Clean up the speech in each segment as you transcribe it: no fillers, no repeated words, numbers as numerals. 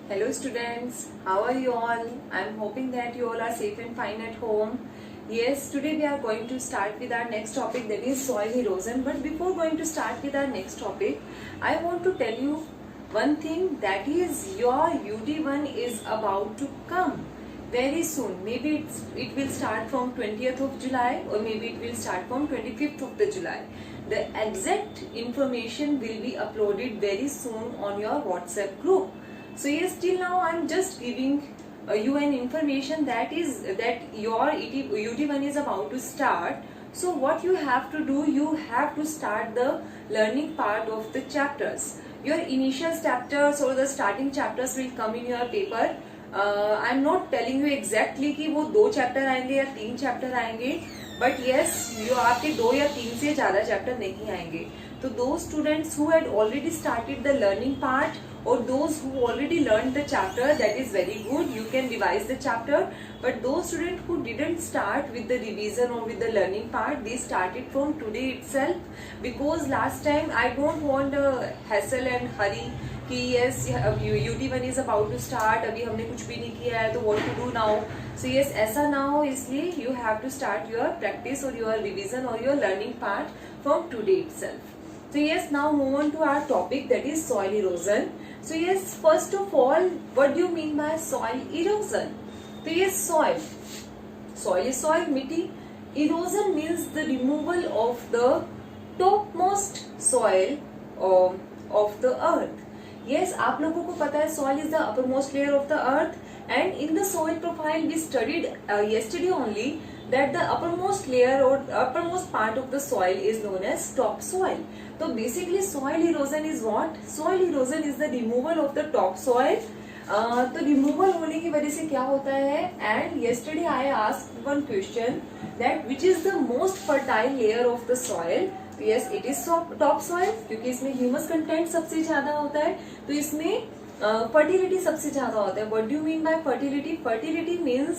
Hello students, how are you all? I am hoping that you all are safe and fine at home. Yes, today we are going to start with our next topic, that is soil erosion. But before going to start with our next topic, I want to tell you one thing, that is your UT1 is about to come very soon. Maybe it will start from 20th of July or maybe it will start from 25th of the July. The exact information will be uploaded very soon on your WhatsApp group. So yes, till now I am just giving you an information that your UT1 is about to start. So what you have to do, you have to start the learning part of the chapters. Your initial chapters or the starting chapters will come in your paper. I am not telling you exactly कि वो 2 chapter आएंगे या 3 chapter आएंगे, but yes यो आपके 2 या 3 से ज्यादा chapter नहीं आएंगे. तो दो students who had already started the learning part or those who already learned the chapter, that is very good, you can revise the chapter. But those students who didn't start with the revision or with the learning part, they started from today itself, because last time I don't want hassle and hurry कि yes UT1 is about to start, अभी हमने कुछ भी नहीं किया है तो what to do now. So yes, ऐसा ना हो, इसलिए you have to start your practice or your revision or your learning part from today itself. So yes, now move on to our topic, that is soil erosion. So yes, first of all, what do you mean by soil erosion? So yes, soil is soil, मिट्टी. Erosion means the removal of the topmost soil of the earth. Yes, आप लोगों को पता है soil is the uppermost layer of the earth, and in the soil profile we studied yesterday only that the uppermost layer or uppermost part of the soil is known as topsoil. So basically soil erosion is what? Soil erosion is the removal of the topsoil. तो removal होने की वजह से क्या होता है, and yesterday I asked one question that which is the most fertile layer of the soil. तो yes, it is topsoil, क्योंकि इसमें ह्यूमस कंटेंट सबसे ज्यादा होता है, तो इसमें फर्टिलिटी सबसे ज्यादा होता है. What do you mean by fertility? Fertility means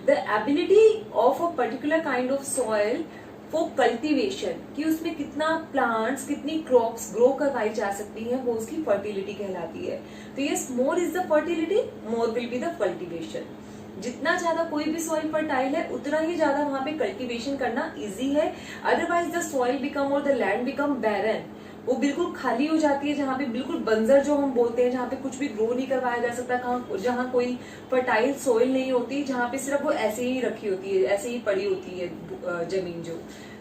the ability of a particular kind of soil for cultivation, कि उसमें कितना प्लांट्स, कितनी क्रॉप्स ग्रो करवाई जा सकती हैं, वो उसकी फर्टिलिटी कहलाती है. तो yes, more is the fertility, more will be the cultivation. जितना ज्यादा कोई भी सॉइल फर्टाइल है उतना ही ज्यादा वहां पे कल्टीवेशन करना इजी है. अदरवाइज द सॉइल बिकम और द लैंड बिकम बैरन, वो बिल्कुल खाली हो जाती है, जहाँ पे बिल्कुल बंजर जो हम बोलते हैं, जहाँ पे कुछ भी ग्रो नहीं करवाया जा सकता, जहाँ कोई फर्टाइल सॉइल नहीं होती, जहाँ पे सिर्फ वो ऐसे ही रखी होती है, ऐसे ही पड़ी होती है जमीन जो.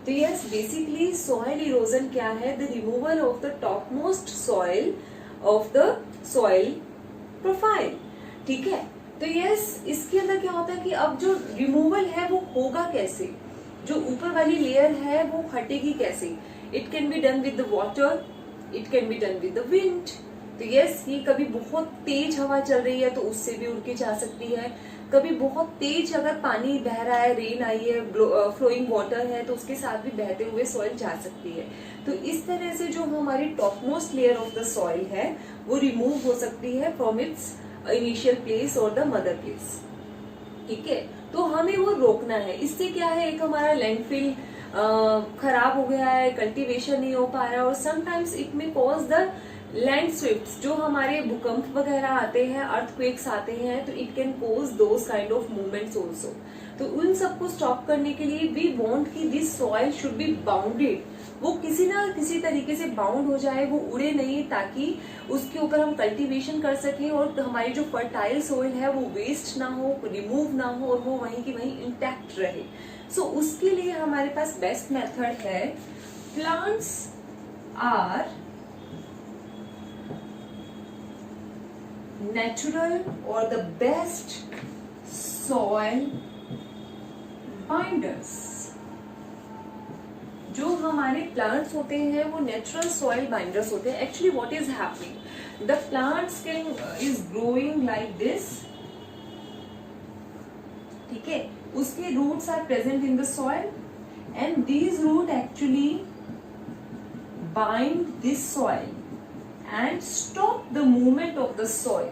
तो यस, बेसिकली सॉइल इरोजन क्या है? The removal of the top most soil of the soil profile. ठीक है, तो यस, इसके अंदर क्या होता है कि अब जो रिमूवल है वो होगा कैसे, जो ऊपर वाली लेयर है वो हटेगी कैसे? It can be done with the water, it can be done with the wind. तो यस, ये कभी बहुत तेज हवा चल रही है तो उससे भी उड़ के जा सकती है, कभी बहुत तेज अगर पानी बह रहा है, रेन आई है, फ्लोइंग वाटर है, तो उसके साथ भी बहते हुए सॉइल जा सकती है. तो इस तरह से जो हमारी top most layer of the soil है वो रिमूव हो सकती है फ्रॉम इट्स इनिशियल प्लेस और द मदर प्लेस. ठीक है, तो हमें वो रोकना है. इससे क्या है, एक हमारा लैंडफिल खराब हो गया है, कल्टीवेशन नहीं हो पा रहा है, और समटाइम्स इट में कॉज द लैंड स्विफ्ट्स, जो हमारे भूकंप वगैरह आते हैं, अर्थक्वेक्स आते हैं, तो it can cause those kind of movements also. तो उन सबको स्टॉप करने के लिए वी वांट कि this soil should be bounded, वो किसी ना किसी तरीके से बाउंड हो जाए, वो उड़े नहीं, ताकि उसके ऊपर हम कल्टीवेशन कर सकें और हमारी जो फर्टाइल सॉइल है वो वेस्ट ना हो, रिमूव ना हो, और वो वहीं की वहीं इंटैक्ट रहे. सो उसके लिए हमारे पास बेस्ट मेथड है, प्लांट्स आर नेचुरल और द बेस्ट सॉइल बाइंडर्स. जो हमारे प्लांट्स होते हैं वो नेचुरल सॉइल बाइंडर्स होते हैं. Actually what is happening, the plants is growing like this. ठीक है, उसके roots are present in the soil and these root actually bind this soil and stop the movement of the soil.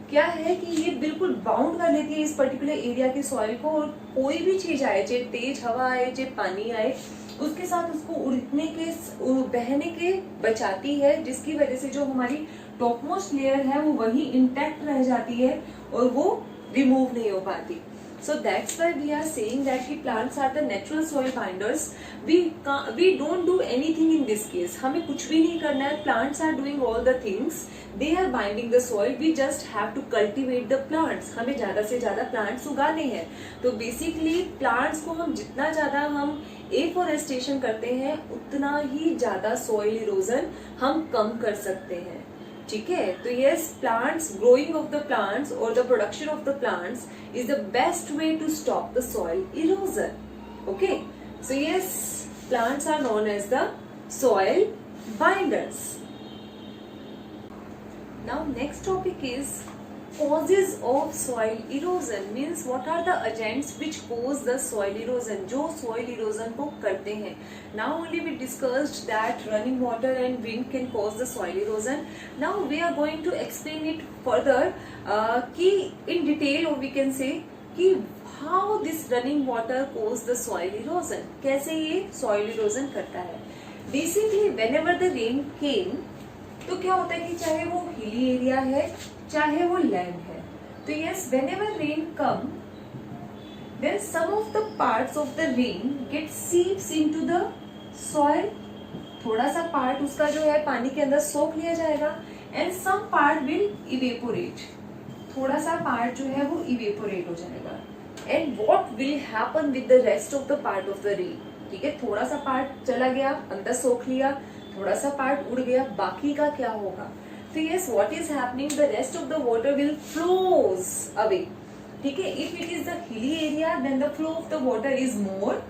क्या है कि ये बिल्कुल बाउंड कर लेती है इस पर्टिकुलर एरिया की सॉइल को, और कोई भी चीज आए, चाहे तेज हवा आए, चाहे पानी आए, उसके साथ उसको उड़ने के, बहने के बचाती है, जिसकी वजह से जो हमारी टॉपमोस्ट लेयर है वो वही इंटैक्ट रह जाती है और वो रिमूव नहीं हो पाती. So that's why we are saying that the plants are the natural soil binders. We don't do anything in this case. हमें कुछ भी नहीं करना है. Plants are doing all the things. They are binding the soil. We just have to cultivate the plants. हमें ज्यादा से ज्यादा plants उगाने हैं. तो basically plants को हम जितना ज्यादा हम एफोरेस्टेशन करते हैं उतना ही ज्यादा soil erosion हम कम कर सकते हैं. ठीक है. तो yes, plants, growing of the plants और the production of the plants is the best way to stop the soil erosion. Okay, so yes, plants are known as the soil binders. Now next topic is causes of soil erosion. Means what are the agents which cause the soil erosion, जो soil erosion को करते हैं. Now only we discussed that running water and wind can cause the soil erosion. Now we are going to explain it further कि in detail, or we can say कि how this running water cause the soil erosion, कैसे ये soil erosion करता है. Basically whenever the rain came, तो क्या होता है कि चाहे वो हिली एरिया है चाहे वो लैंड है, तो yes, whenever rain come then some of the parts of the rain get seeps into the soil. थोड़ा सा पार्ट उसका जो है पानी के अंदर सोख लिया जाएगा and some part will evaporate. थोड़ा सा पार्ट जो है वो इवेपोरेट हो जाएगा. And what will happen with the rest of the part of the rain. ठीक है, थोड़ा सा पार्ट चला गया, अंदर सोख लिया, थोड़ा सा पार्ट उड़ गया, बाकी का क्या होगा. तो yes, what is happening, the rest of the water will flows away. ठीक है, if it is the hilly area then the flow of the water is more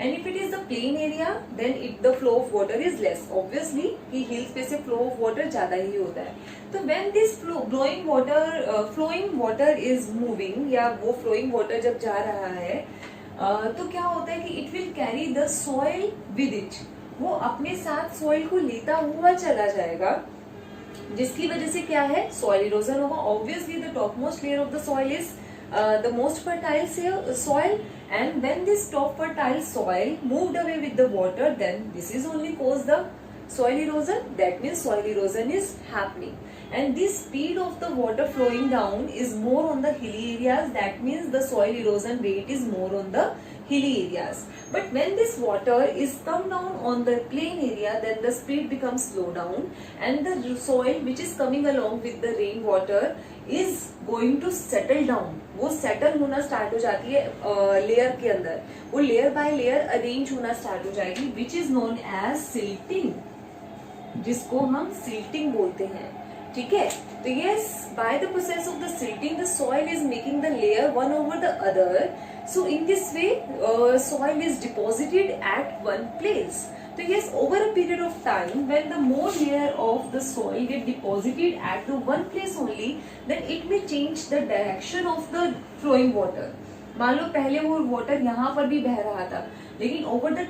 and if it is the plain area then it the flow of water is less. Obviously कि hills पे से flow of water ज्यादा ही होता है. तो when this flowing water is moving, या वो flowing water जब जा रहा है तो क्या होता है कि it will carry the soil with it. वो अपने साथ सॉइल को लेता हुआ चला जाएगा, जिसकी वजह से क्या है, सॉइल इरोजन होगा. Obviously the top most layer of the soil is the most fertile soil, and when this top fertile soil moved away with the water then this is only cause the soil erosion. That means soil erosion is happening, and the speed of the water flowing down is more on the hilly areas. That means the soil erosion rate is more on the hilly areas. But when this water is come down on the plain area, then the speed becomes slow down, and the soil which is coming along with the rain water is going to settle down. वो settle होना start हो जाती है layer के अंदर. वो layer by layer arrange होना start हो जाएगी, which is known as silting, जिसको हम सिल्टिंग बोलते हैं. ठीक है, तो yes, by the process of the silting the soil is making the layer one over the other. So in this way soil is deposited at one place. So yes, over a period of time, when the more layer of the soil get deposited at the one place only, then it may change the direction of the flowing water. मान लो पहले वो water यहाँ पर भी बह रहा था, लेकिन ओवर द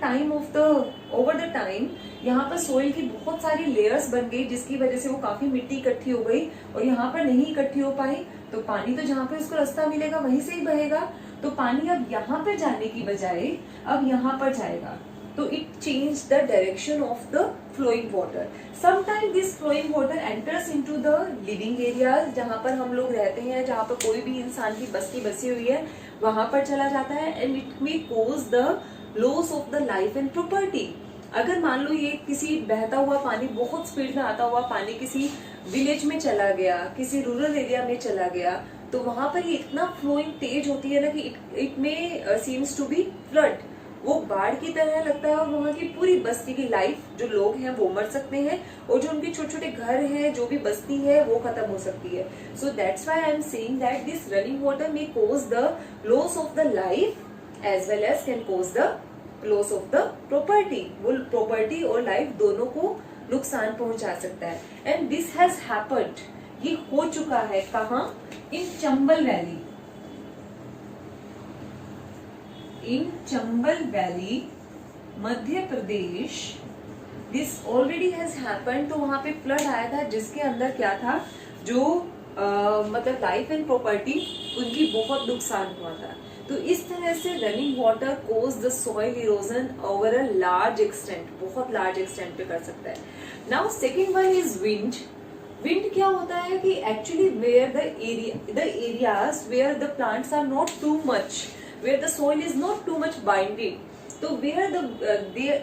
टाइम यहाँ पर सोइल की बहुत सारी लेयर्स बन गई, जिसकी वजह से वो काफी मिट्टी इकट्ठी हो गई और यहाँ पर नहीं इकट्ठी हो पाई. तो पानी तो जहाँ पे उसको रास्ता मिलेगा वहीं से ही बहेगा. तो पानी अब यहाँ पर जाने की बजाय अब यहाँ पर जाएगा. तो it changed the direction of the flowing water. Sometimes this flowing water enters into the living areas, जहाँ पर हम लोग रहते हैं, जहाँ पर कोई भी इंसान की बस्ती बसी हुई है, वहां पर चला जाता है, and it may cause the loss of the life and property. अगर मान लो ये किसी बहता हुआ पानी, बहुत स्पीड में आता हुआ पानी किसी विलेज में चला गया, किसी रूरल एरिया में चला गया, तो वहां पर ये इतना फ्लोइंग तेज होती है ना कि it may seems to be flood. वो बाढ़ की तरह लगता है और वहाँ की पूरी बस्ती की लाइफ, जो लोग हैं वो मर सकते हैं, और जो उनके छोटे छोटे घर हैं, जो भी बस्ती है, वो खत्म हो सकती है. So that's why I am saying that this running water may cause the loss of the life as well as can cause the loss of the property. वो प्रॉपर्टी और लाइफ दोनों को नुकसान पहुंचा सकता है. एंड दिस हैज हैपेंड, ये हो चुका है कहाँ, in Chambal valley. In Chambal valley, Madhya Pradesh, this already has happened. तो वहां पे फ्लड आया था, जिसके अंदर क्या था, जो मतलब लाइफ एंड प्रॉपर्टी उनकी बहुत नुकसान हुआ था. तो इस तरह से running water cause the soil erosion over a large extent, बहुत लार्ज एक्सटेंट पे कर सकता है. Now second one is wind. Wind क्या होता है कि actually where the areas where the plants are not too much, where the soil is not too much binded, तो where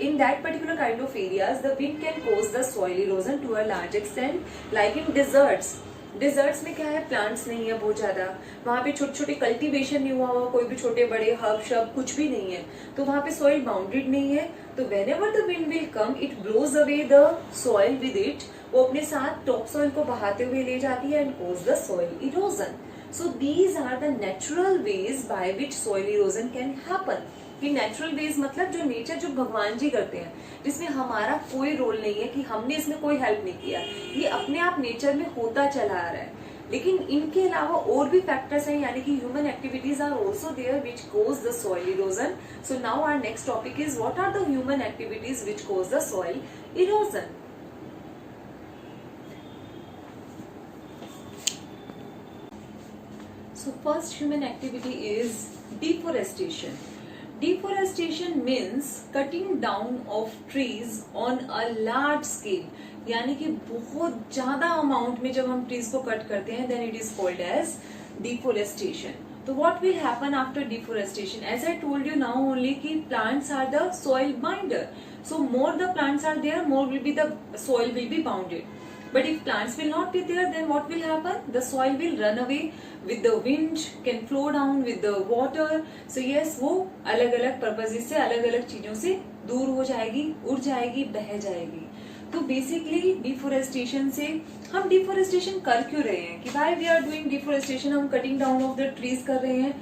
in that particular kind of areas the wind can cause the soil erosion to a large extent, like in deserts में क्या है, plants नहीं है बहुत ज्यादा, वहां पे छोटे छोटे कल्टीवेशन नहीं हुआ, कोई भी छोटे बड़े हब शब कुछ भी नहीं है, तो वहां पे सॉइल बाउंडेड नहीं है, तो whenever the wind will come it blows away the soil with it, वो अपने साथ टॉप सॉइल को बहाते हुए ले जाती है and cause the soil erosion. So these are the natural ways by which soil erosion can happen. कि नेचुरल वेज मतलब जो नेचर, जो भगवान जी करते हैं, जिसमें हमारा कोई रोल नहीं है कि हमने इसमें कोई हेल्प नहीं किया, ये अपने आप नेचर में होता चला आ रहा है. लेकिन इनके अलावा और भी फैक्टर्स हैं, यानी कि human activities are also there which cause the soil erosion. So now our next topic is what are the human activities which cause the soil erosion. So first human activity is deforestation. Deforestation means cutting down of trees on a large scale. यानी कि बहुत ज्यादा amount में जब हम trees को cut करते हैं, then it is called as deforestation. So what will happen after deforestation? As I told you now only कि plants are the soil binder. So more the plants are there, more will be the soil will be bounded. But if plants will not be there, then what will happen? The soil will run away with the wind, can flow down with the water. So yes, वो अलग अलग purposes से, अलग अलग चीजों से दूर हो जाएगी, उड़ जाएगी, बह जाएगी. तो बेसिकली डिफोरेस्टेशन से हम डिफोरेस्टेशन कर क्यों रहे हैं, कि भाई वी आर डूइंग डिफोरेस्टेशन, हम cutting down of the trees कर रहे हैं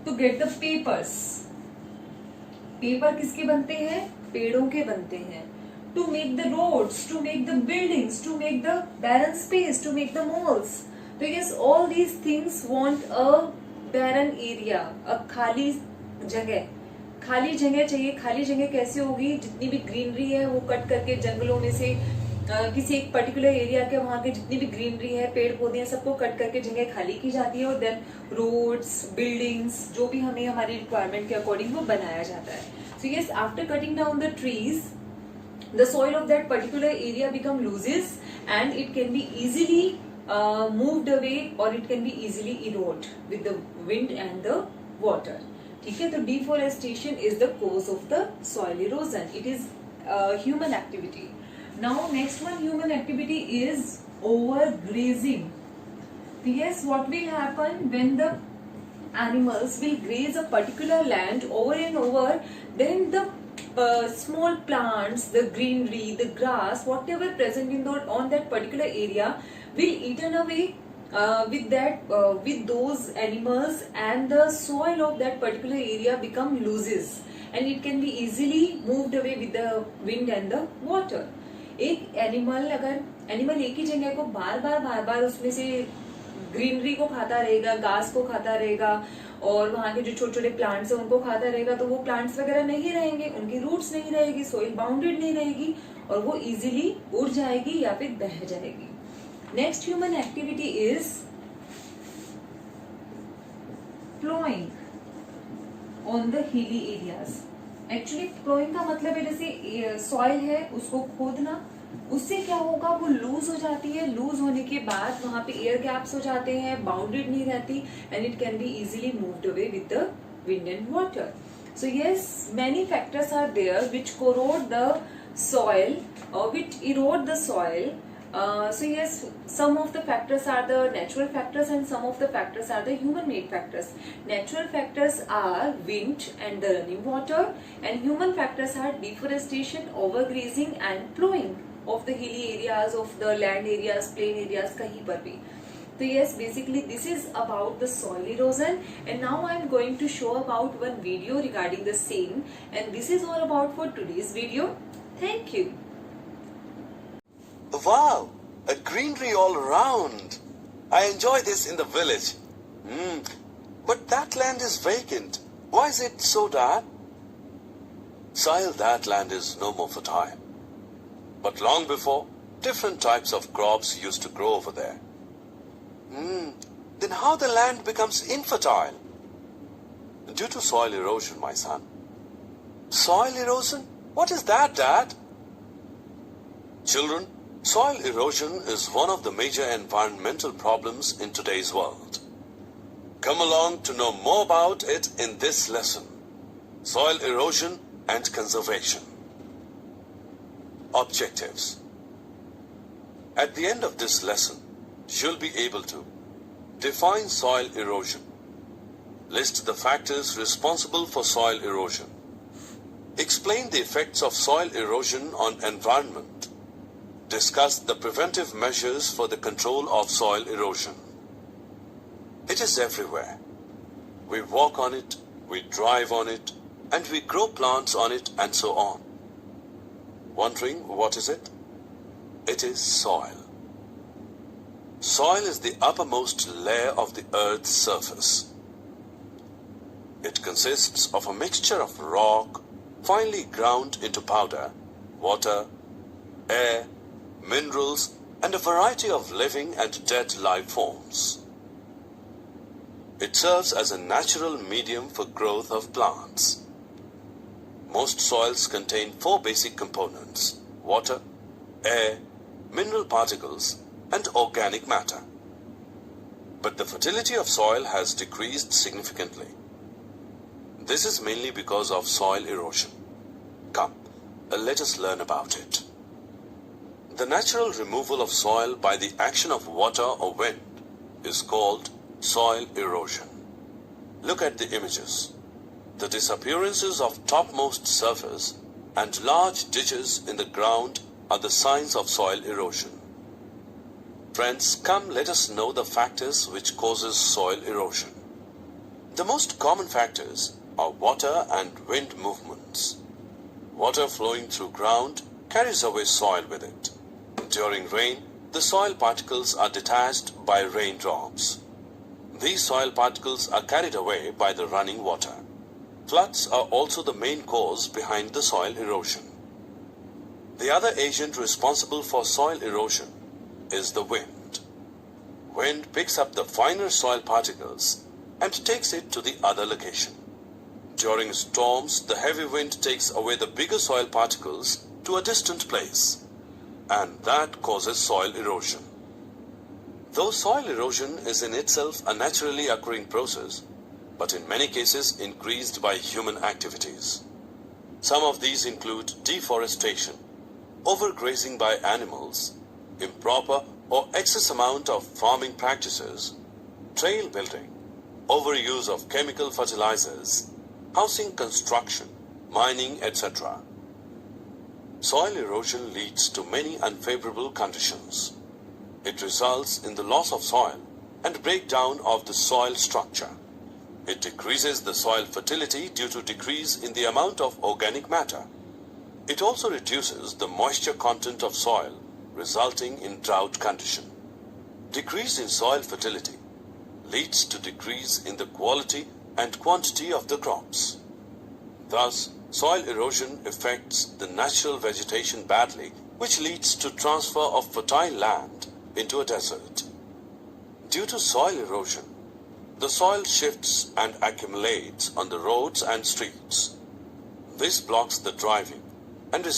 to get the papers. Paper किसके बनते हैं? पेड़ों के बनते हैं. To make the roads, to make the buildings, to make the barren space, to make the malls. So yes, all these things want a barren area, a खाली जगह. खाली जगह चाहिए. खाली जगह कैसे होगी? जितनी भी ग्रीनरी है वो कट करके जंगलों में से किसी एक पर्टिकुलर एरिया के वहां के जितनी भी ग्रीनरी है, पेड़ पौधे हैं, सबको कट करके जगह खाली की जाती है और देन रोड्स, बिल्डिंग्स, जो भी हमें हमारी रिक्वायरमेंट के अकॉर्डिंग वो बनाया जाता है. So yes, after cutting down the trees, the soil of that particular area become looses and it can be easily moved away or it can be easily erode with the wind and the water. ठीक है, तो deforestation is the cause of the soil erosion. It is human activity. Now next one human activity is overgrazing. Yes, what will happen when the animals will graze a particular land over and over, then the small plants, the greenery, the grass, whatever present in on that particular area will eaten away with those animals, and the soil of that particular area become looses and it can be easily moved away with the wind and the water. एक animal एक ही जगह को बार बार उसमें से greenery को खाता रहेगा, घास को खाता रहेगा और वहां के जो छोटे छोटे प्लांट्स है उनको खाता रहेगा, तो वो प्लांट्स वगैरह नहीं रहेंगे, उनकी रूट्स नहीं रहेगी, सोइल बाउंडेड नहीं रहेगी और वो इजीली उड़ जाएगी या फिर बह जाएगी. Next human activity is ploughing on the hilly areas. Actually ploughing का मतलब है जैसे सॉइल है उसको खोदना, उससे क्या होगा, वो लूज हो जाती है. लूज होने के बाद वहां पे एयर गैप्स हो जाते हैं, बाउंडेड नहीं रहती and it can be easily moved away with the wind and water. So yes, many factors are there which corrode the soil or which erode the soil. So yes, some of the factors are the natural factors and some of the factors are the human made factors. Natural factors are wind and the running water, and human factors are deforestation, overgrazing and plowing of the hilly areas, of the land areas, plain areas, kahin par bhi. So yes, basically this is about the soil erosion, and now I am going to show about one video regarding the same, and this is all about for today's video. Thank you. Wow, a greenery all around. I enjoy this in the village. But that land is vacant. Why is it so dark? Sahil, that land is no more fertile. But long before, different types of crops used to grow over there. Then how the land becomes infertile? Due to soil erosion, my son. Soil erosion? What is that, Dad? Children, Soil erosion is one of the major environmental problems in today's world. Come along to know more about it in this lesson. Soil erosion and conservation. Objectives. At the end of this lesson, you'll be able to define soil erosion, list the factors responsible for soil erosion, explain the effects of soil erosion on environment, discuss the preventive measures for the control of soil erosion. It is everywhere. We walk on it, we drive on it, and we grow plants on it, and so on. Wondering what is it? It is soil. Soil is the uppermost layer of the earth's surface. It consists of a mixture of rock, finely ground into powder, water, air, minerals, and a variety of living and dead life forms. It serves as a natural medium for growth of plants. Most soils contain 4 basic components: water, air, mineral particles, and organic matter. But the fertility of soil has decreased significantly. This is mainly because of soil erosion. Come, let us learn about it. The natural removal of soil by the action of water or wind is called soil erosion. Look at the images. The disappearances of topmost surface and large ditches in the ground are the signs of soil erosion. Friends, come let us know the factors which causes soil erosion. The most common factors are water and wind movements. Water flowing through ground carries away soil with it. During rain, the soil particles are detached by raindrops. These soil particles are carried away by the running water. Floods are also the main cause behind the soil erosion. The other agent responsible for soil erosion is the wind. Wind picks up the finer soil particles and takes it to the other location. During storms, the heavy wind takes away the bigger soil particles to a distant place, and that causes soil erosion. Though soil erosion is in itself a naturally occurring process, but in many cases increased by human activities. Some of these include deforestation, overgrazing by animals, improper or excess amount of farming practices, trail building, overuse of chemical fertilizers, housing construction, mining, etc. Soil erosion leads to many unfavorable conditions. It results in the loss of soil and breakdown of the soil structure. It decreases the soil fertility due to decrease in the amount of organic matter. It also reduces the moisture content of soil, resulting in drought condition. Decrease in soil fertility leads to decrease in the quality and quantity of the crops. Thus, soil erosion affects the natural vegetation badly, which leads to transfer of fertile land into a desert. Due to soil erosion, the soil shifts and accumulates on the roads and streets. This blocks the driving and